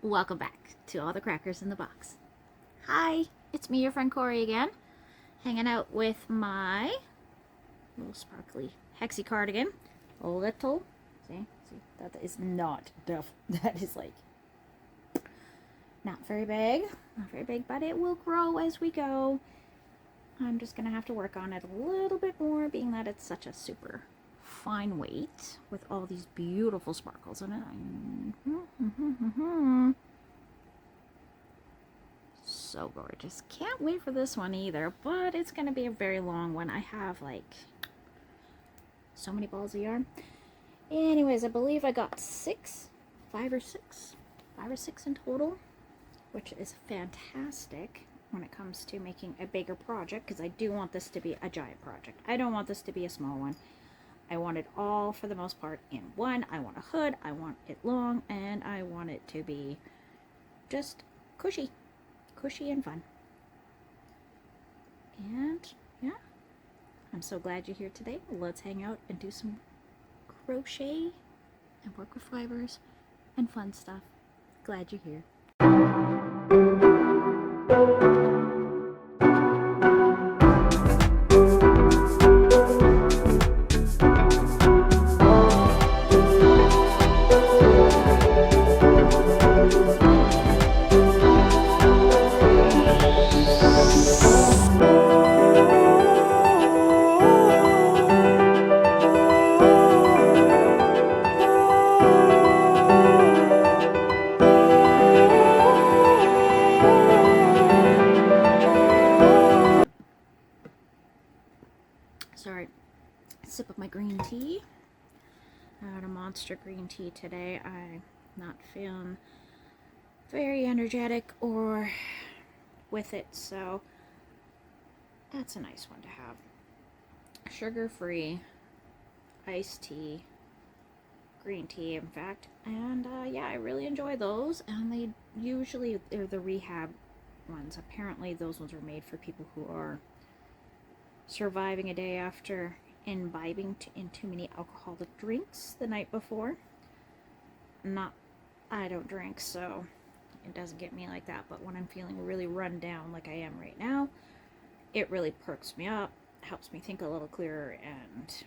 Welcome back to All the Crackers in the Box. Hi, it's me, your friend Corey again, hanging out with my little sparkly hexy cardigan. Little, see, that is not duff. That is like not very big, but it will grow as we go. I'm just gonna have to work on it a little bit more, being that it's such a super fine weight with all these beautiful sparkles in it. So gorgeous. Can't wait for this one either, but it's gonna be a very long one. I have like so many balls of yarn. Anyways, I believe I got five or six in total, which is fantastic when it comes to making a bigger project, because I do want this to be a giant project. I don't want this to be a small one. I want it all, for the most part, in one. I want a hood, I want it long, and I want it to be just cushy and fun. And yeah, I'm so glad you're here today. Let's hang out and do some crochet and work with fibers and fun stuff. Glad you're here. Sorry, sip of my green tea. I had a monster green tea today. I'm not feeling very energetic or with it, so that's a nice one to have. Sugar-free iced tea, green tea in fact, and yeah, I really enjoy those, and they usually are the rehab ones. Apparently those ones are made for people who are surviving a day after imbibing in too many alcoholic drinks the night before. I don't drink, so it doesn't get me like that, but when I'm feeling really run down like I am right now, it really perks me up, helps me think a little clearer, and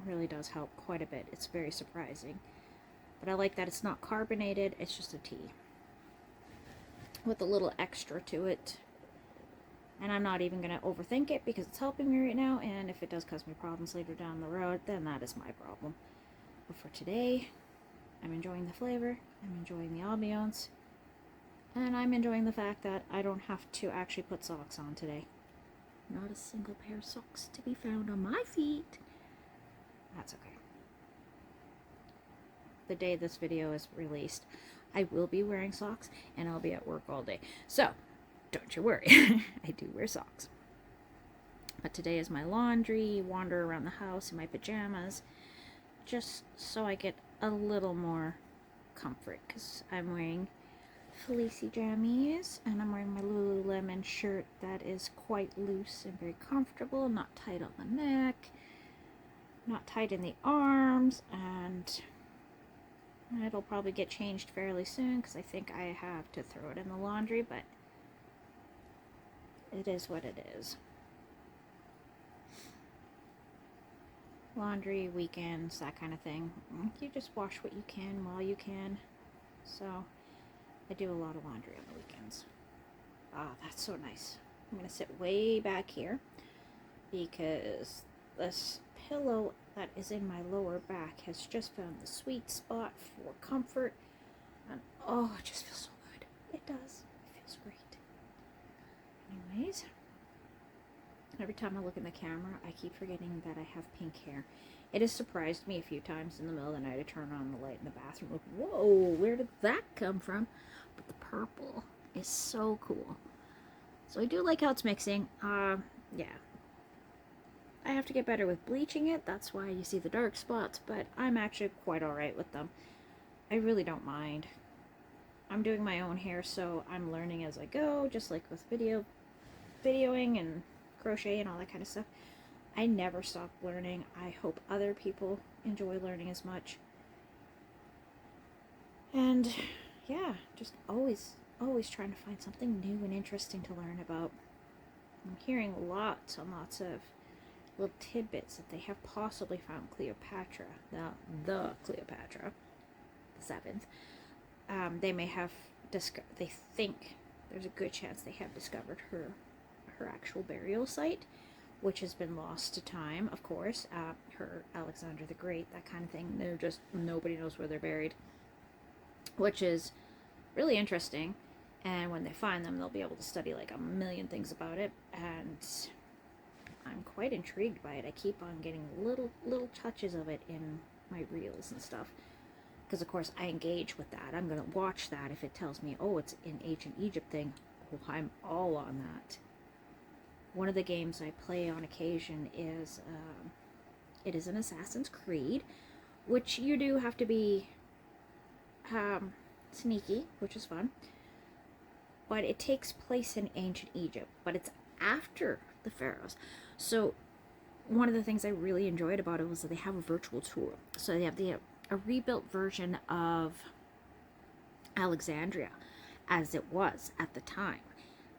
really does help quite a bit. It's very surprising. But I like that it's not carbonated, it's just a tea with a little extra to it. And I'm not even going to overthink it because it's helping me right now, and if it does cause me problems later down the road, then that is my problem. But for today, I'm enjoying the flavor, I'm enjoying the ambiance, and I'm enjoying the fact that I don't have to actually put socks on today. Not a single pair of socks to be found on my feet. That's okay. The day this video is released, I will be wearing socks, and I'll be at work all day. So, don't you worry. I do wear socks. But today is my laundry, wander around the house in my pajamas, just so I get a little more comfort, because I'm wearing fleecy jammies, and I'm wearing my Lululemon shirt that is quite loose and very comfortable, not tight on the neck, not tight in the arms, and it'll probably get changed fairly soon because I think I have to throw it in the laundry, but it is what it is. Laundry, weekends, that kind of thing. You just wash what you can while you can. So I do a lot of laundry on the weekends. Ah, that's so nice. I'm going to sit way back here because this pillow that is in my lower back has just found the sweet spot for comfort. And oh, it just feels so good. It does. It feels great. Anyways, every time I look in the camera, I keep forgetting that I have pink hair. It has surprised me a few times in the middle of the night. I turn on the light in the bathroom, like, whoa, where did that come from? But the purple is so cool. So I do like how it's mixing. Yeah. I have to get better with bleaching it. That's why you see the dark spots, but I'm actually quite alright with them. I really don't mind. I'm doing my own hair, so I'm learning as I go, just like with videoing and crochet and all that kind of stuff. I never stop learning. I hope other people enjoy learning as much. And yeah, just always trying to find something new and interesting to learn about. I'm hearing lots and lots of little tidbits that they have possibly found Cleopatra, the Cleopatra, the seventh. They may have they think there's a good chance they have discovered her actual burial site, which has been lost to time, of course. Her Alexander the Great, that kind of thing. They're just nobody knows where they're buried, which is really interesting. And when they find them, they'll be able to study like a million things about it, and I'm quite intrigued by it. I keep on getting little touches of it in my reels and stuff, because of course I engage with that. I'm gonna watch that if it tells me, oh, it's an ancient Egypt thing. Oh, I'm all on that. One of the games I play on occasion is it is an Assassin's Creed, which you do have to be sneaky, which is fun. But it takes place in ancient Egypt, but it's after the pharaohs. So one of the things I really enjoyed about it was that they have a virtual tour. So they have a rebuilt version of Alexandria as it was at the time.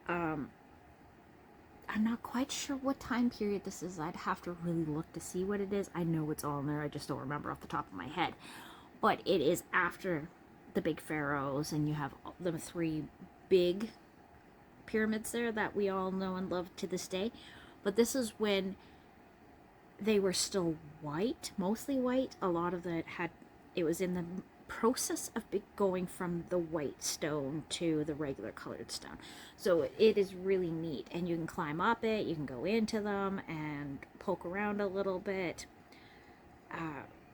I'm not quite sure what time period this is. I'd have to really look to see what it is. I know it's all in there. I just don't remember off the top of my head. But it is after the big pharaohs, and you have the three big pyramids there that we all know and love to this day. But this is when they were still white, mostly white. A lot of it was in the process of going from the white stone to the regular colored stone. So it is really neat, and you can climb up it, you can go into them and poke around a little bit.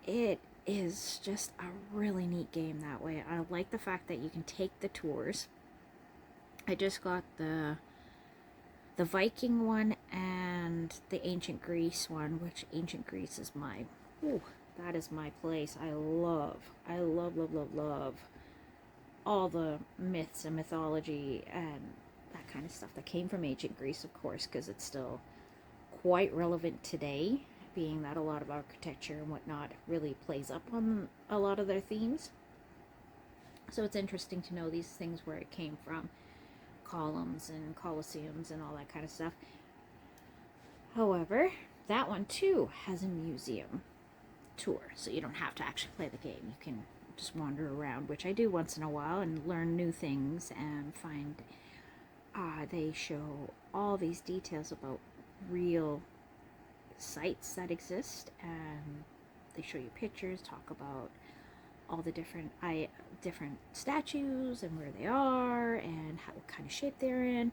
It is just a really neat game that way. I like the fact that you can take the tours. I just got the Viking one and the ancient Greece one, which ancient Greece is that is my place. I love all the myths and mythology and that kind of stuff that came from ancient Greece, of course, because it's still quite relevant today, being that a lot of architecture and whatnot really plays up on a lot of their themes. So it's interesting to know these things where it came from, columns and colosseums and all that kind of stuff. However, that one too has a museum tour, so you don't have to actually play the game. You can just wander around, which I do once in a while, and learn new things and find they show all these details about real sites that exist, and they show you pictures, talk about all the different statues and where they are and what kind of shape they're in.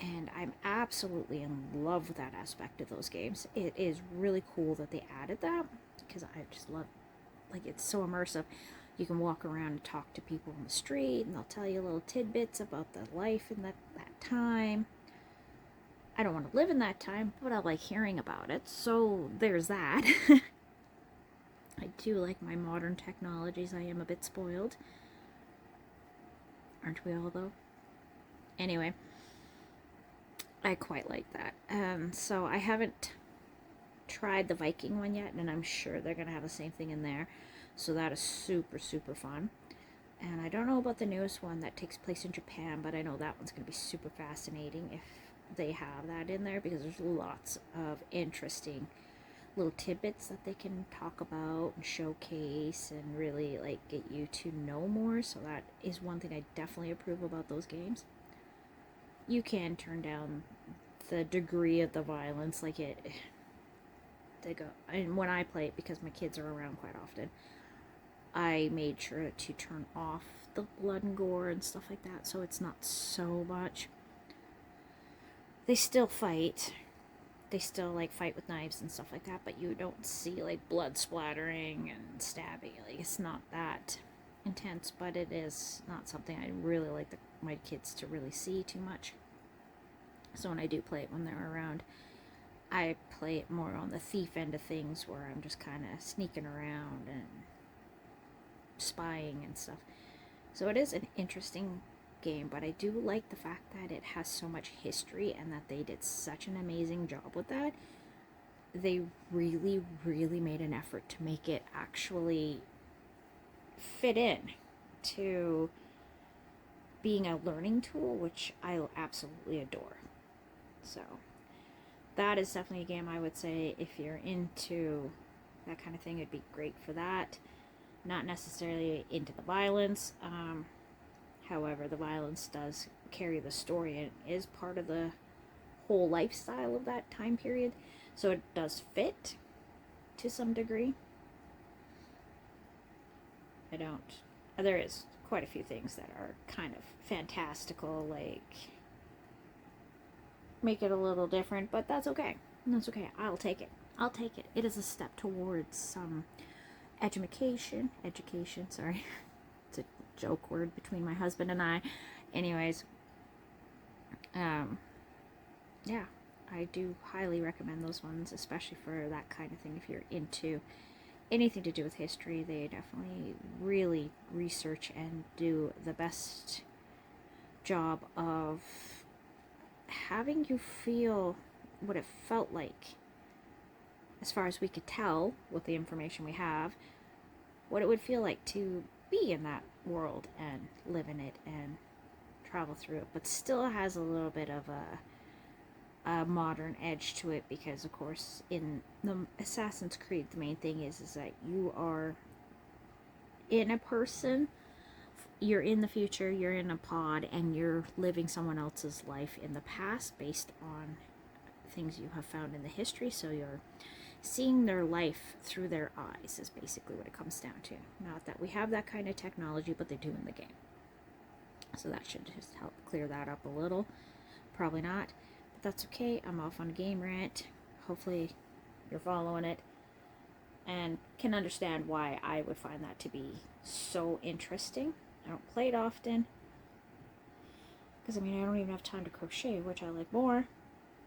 And I'm absolutely in love with that aspect of those games. It is really cool that they added that, because I just love, like, it's so immersive. You can walk around and talk to people on the street, and they'll tell you little tidbits about the life in that time. I don't want to live in that time, but I like hearing about it, so there's that. I do like my modern technologies. I am a bit spoiled. Aren't we all, though? Anyway, I quite like that. So I haven't tried the Viking one yet, and I'm sure they're going to have the same thing in there. So that is super, super fun. And I don't know about the newest one that takes place in Japan, but I know that one's going to be super fascinating if they have that in there, because there's lots of interesting little tidbits that they can talk about and showcase and really like get you to know more. So that is one thing I definitely approve about those games. You can turn down the degree of the violence, like they go, and when I play it, because my kids are around quite often, I made sure to turn off the blood and gore and stuff like that, so it's not so much. They still fight. They still like fight with knives and stuff like that, but you don't see like blood splattering and stabbing. Like, it's not that intense, but it is not something I really like my kids to really see too much. So when I do play it when they're around, I play it more on the thief end of things, where I'm just kind of sneaking around and spying and stuff. So it is an interesting game, but I do like the fact that it has so much history and that they did such an amazing job with that. They really, really made an effort to make it actually fit in to being a learning tool, which I absolutely adore. So that is definitely a game I would say if you're into that kind of thing, it'd be great for that. Not necessarily into the violence. However, the violence does carry the story and is part of the whole lifestyle of that time period. So it does fit to some degree. There is quite a few things that are kind of fantastical, like make it a little different, but that's okay. That's okay. I'll take it. I'll take it. It is a step towards some education. Education, sorry. It's a joke word between my husband and I. Anyways, yeah, I do highly recommend those ones, especially for that kind of thing. If you're into anything to do with history, they definitely really research and do the best job of having you feel what it felt like, as far as we could tell with the information we have, what it would feel like to be in that world and live in it and travel through it, but still has a little bit of a modern edge to it, because of course in the Assassin's Creed the main thing is that you are in a person, you're in the future, you're in a pod, and you're living someone else's life in the past based on things you have found in the history. So you're seeing their life through their eyes is basically what it comes down to. Not that we have that kind of technology, but they do in the game. So that should just help clear that up a little. Probably not, but that's okay. I'm off on a game rant. Hopefully you're following it and can understand why I would find that to be so interesting. I don't play it often because I don't even have time to crochet, which I like more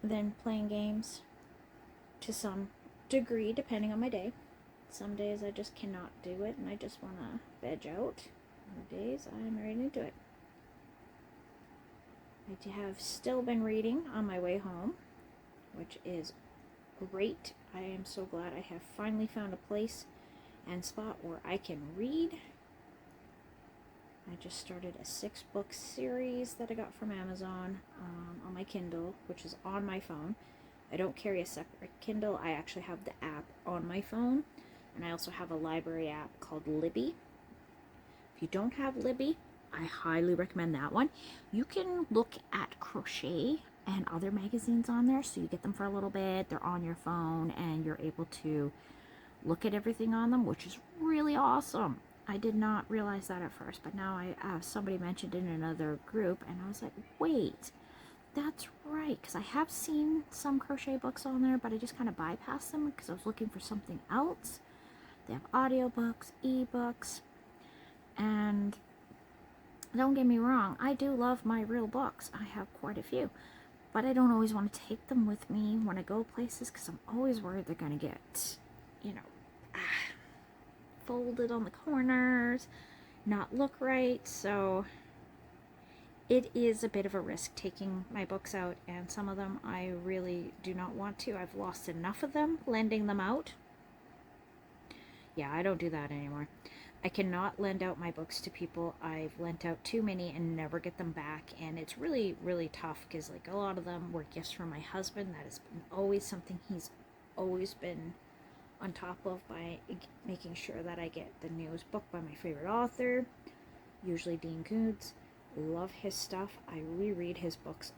than playing games to some degree, depending on my day. Some days I just cannot do it and I just want to veg out. Other days I'm ready to do it. I have still been reading on my way home, which is great. I am so glad I have finally found a place and spot where I can read. I just started a 6-book series that I got from Amazon on my Kindle, which is on my phone. I don't carry a separate Kindle. I actually have the app on my phone, and I also have a library app called Libby. If you don't have Libby, I highly recommend that one. You can look at crochet and other magazines on there, so you get them for a little bit. They're on your phone, and you're able to look at everything on them, which is really awesome. I did not realize that at first, but now somebody mentioned it in another group, and I was like, wait, that's right, because I have seen some crochet books on there, but I just kind of bypassed them because I was looking for something else. They have audiobooks, ebooks, and don't get me wrong, I do love my real books. I have quite a few, but I don't always want to take them with me when I go places because I'm always worried they're going to get, folded on the corners, not look right. So it is a bit of a risk taking my books out, and some of them I really do not want to. I've lost enough of them lending them out. Yeah, I don't do that anymore. I cannot lend out my books to people. I've lent out too many and never get them back, and it's really, really tough because like a lot of them were gifts from my husband. That has been always something he's always been on top of, by making sure that I get the newest book by my favorite author, usually Dean Koontz. Love his stuff. I reread his books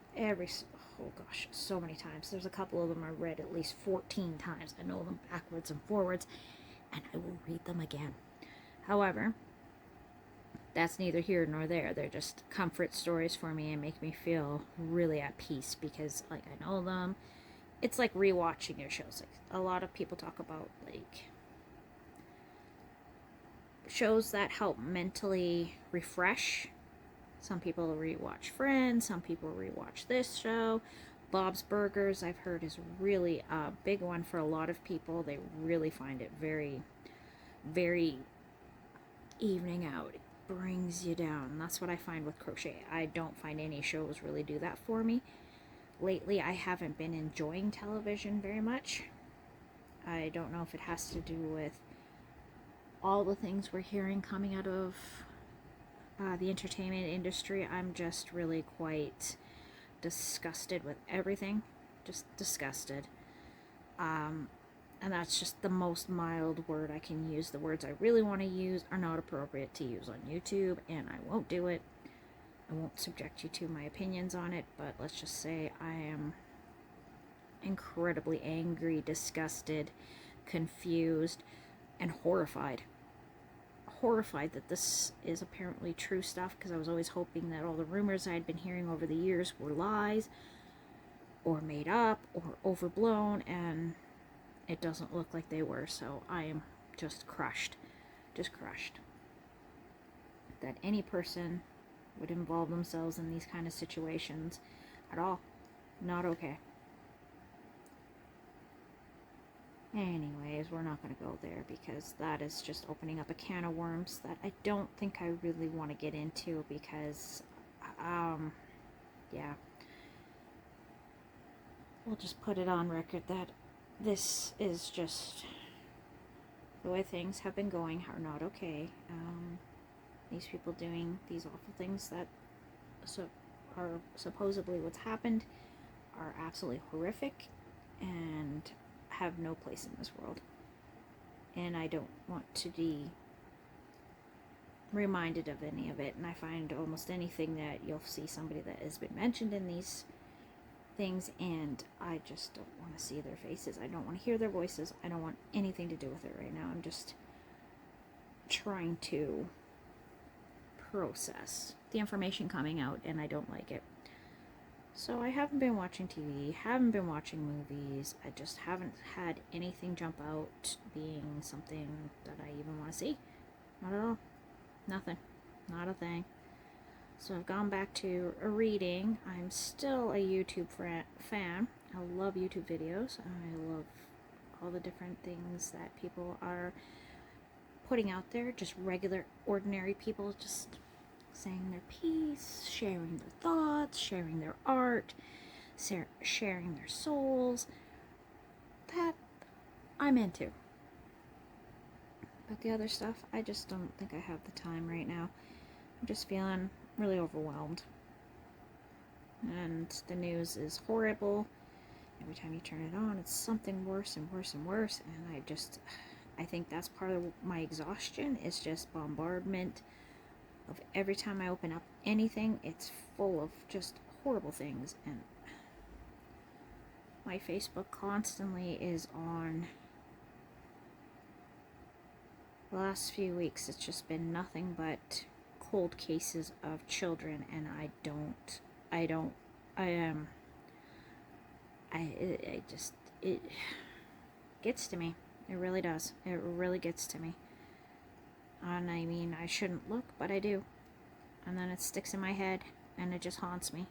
so many times. There's a couple of them I read at least 14 times. I know them backwards and forwards, and I will read them again. However, that's neither here nor there. They're just comfort stories for me and make me feel really at peace because I know them. It's like rewatching your shows. Like a lot of people talk about like shows that help mentally refresh. Some people rewatch Friends, some people rewatch this show. Bob's Burgers, I've heard, is really a big one for a lot of people. They really find it very, very evening out. It brings you down. That's what I find with crochet. I don't find any shows really do that for me. Lately, I haven't been enjoying television very much. I don't know if it has to do with all the things we're hearing coming out of the entertainment industry. I'm just really quite disgusted with everything. Just disgusted. And that's just the most mild word I can use. The words I really want to use are not appropriate to use on YouTube, and I won't do it. I won't subject you to my opinions on it, but let's just say I am incredibly angry, disgusted, confused, and horrified. Horrified that this is apparently true stuff, because I was always hoping that all the rumors I had been hearing over the years were lies, or made up, or overblown, and it doesn't look like they were. So I am just crushed. Just crushed. That any person would involve themselves in these kind of situations at all. Not okay. Anyways, we're not going to go there, because that is just opening up a can of worms that I don't think I really want to get into, because, yeah. We'll just put it on record that this is just the way things have been going are not okay. These people doing these awful things that are supposedly what's happened are absolutely horrific and have no place in this world. And I don't want to be reminded of any of it. And I find almost anything that you'll see somebody that has been mentioned in these things, and I just don't want to see their faces. I don't want to hear their voices. I don't want anything to do with it right now. I'm just trying to process the information coming out, and I don't like it. So I haven't been watching TV, haven't been watching movies. I just haven't had anything jump out being something that I even want to see. Not at all. Nothing. Not a thing. So I've gone back to reading. I'm still a YouTube fan. I love YouTube videos. I love all the different things that people are putting out there. Just regular, ordinary people just saying their piece, sharing their thoughts, sharing their art, sharing their souls. That I'm into. But the other stuff, I just don't think I have the time right now. I'm just feeling really overwhelmed. And the news is horrible. Every time you turn it on, it's something worse and worse and worse. And I think that's part of my exhaustion, is just bombardment of every time I open up anything, it's full of just horrible things. And my Facebook constantly is on. The last few weeks, it's just been nothing but cold cases of children, and it gets to me. It really does. It really gets to me. And I mean, I shouldn't look, but I do. And then it sticks in my head, and it just haunts me.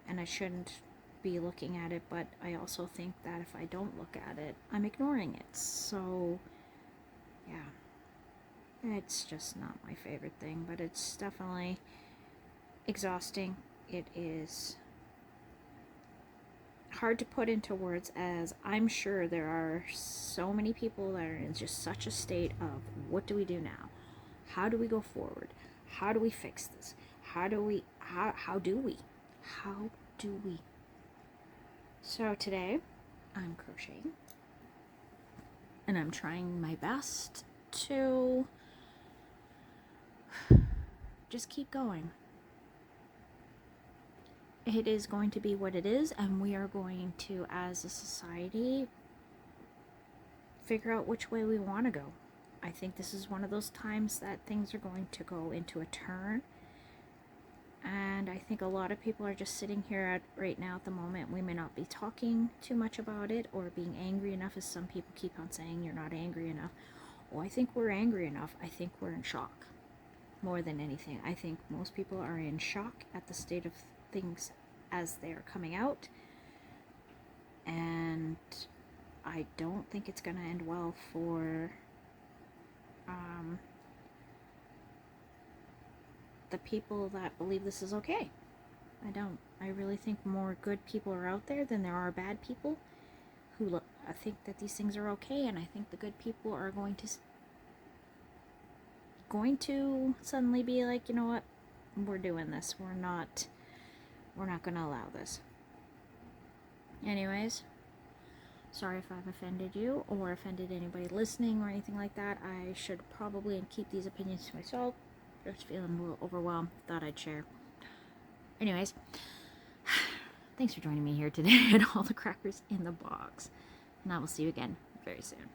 And I shouldn't be looking at it, but I also think that if I don't look at it, I'm ignoring it. So, yeah. It's just not my favorite thing, but it's definitely exhausting. It is hard to put into words, as I'm sure there are so many people that are in just such a state of, what do we do now? How do we go forward? How do we fix this? How do we? So today, I'm crocheting, and I'm trying my best to just keep going. It is going to be what it is, and we are going to, as a society, figure out which way we want to go. I think this is one of those times that things are going to go into a turn, and I think a lot of people are just sitting here right now at the moment. We may not be talking too much about it or being angry enough, as some people keep on saying you're not angry enough. Oh, I think we're angry enough. I think we're in shock more than anything. I think most people are in shock at the state of things as they're coming out, and I don't think it's going to end well for the people that believe this is okay. I don't. I really think more good people are out there than there are bad people who think that these things are okay, and I think the good people are going to suddenly be like, you know what, we're doing this. We're not going to allow this. Anyways, sorry if I've offended you or offended anybody listening or anything like that. I should probably keep these opinions to myself. Just feeling a little overwhelmed. Thought I'd share. Anyways, thanks for joining me here today at All the Crackers in the Box. And I will see you again very soon.